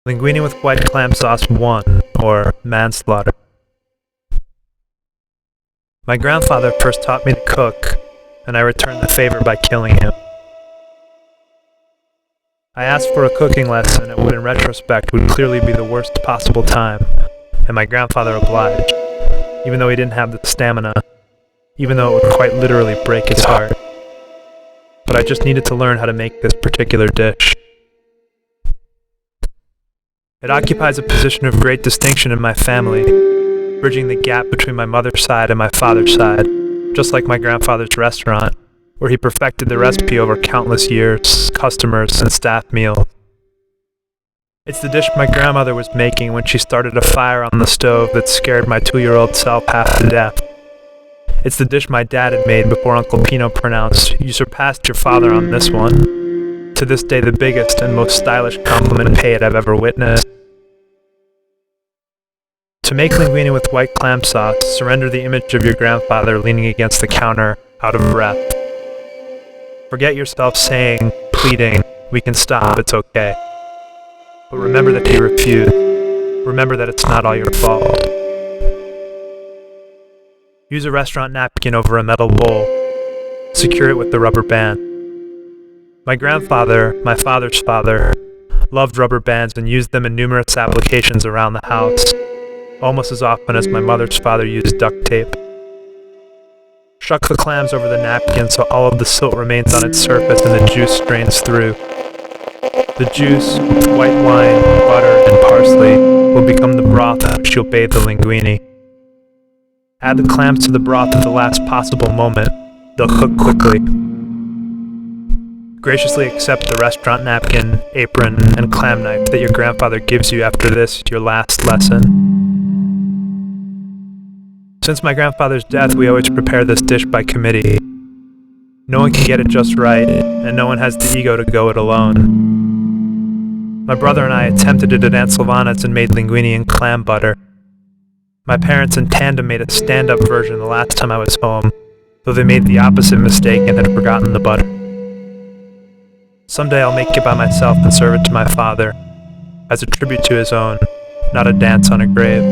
Linguine with white clam sauce 1, or Manslaughter. My grandfather first taught me to cook, and I returned the favor by killing him. I asked for a cooking lesson at what in retrospect would clearly be the worst possible time, and my grandfather obliged, even though he didn't have the stamina, even though it would quite literally break his heart. But I just needed to learn how to make this particular dish. It occupies a position of great distinction in my family, bridging the gap between my mother's side and my father's side, just like my grandfather's restaurant, where he perfected the recipe over countless years, customers, and staff meals. It's the dish my grandmother was making when she started a fire on the stove that scared my 2-year-old self half to death. It's the dish my dad had made before Uncle Pino pronounced, "You surpassed your father on this one." To this day, the biggest and most stylish compliment paid I've ever witnessed. To make linguine with white clam sauce, surrender the image of your grandfather leaning against the counter, out of breath. Forget yourself saying, pleading, "We can stop, it's okay." But remember that he refused. Remember that it's not all your fault. Use a restaurant napkin over a metal bowl. Secure it with the rubber band. My grandfather, my father's father, loved rubber bands and used them in numerous applications around the house, almost as often as my mother's father used duct tape. Shuck the clams over the napkin so all of the silt remains on its surface and the juice strains through. The juice, with white wine, butter, and parsley, will become the broth in which you'll bathe the linguine. Add the clams to the broth at the last possible moment. They'll cook quickly. Graciously accept the restaurant napkin, apron, and clam knife that your grandfather gives you after this, your last lesson. Since my grandfather's death, we always prepare this dish by committee. No one can get it just right, and no one has the ego to go it alone. My brother and I attempted it at Aunt Sylvana's and made linguine and clam butter. My parents in tandem made a stand-up version the last time I was home, though they made the opposite mistake and had forgotten the butter. Someday I'll make it by myself and serve it to my father, as a tribute to his own, not a dance on a grave.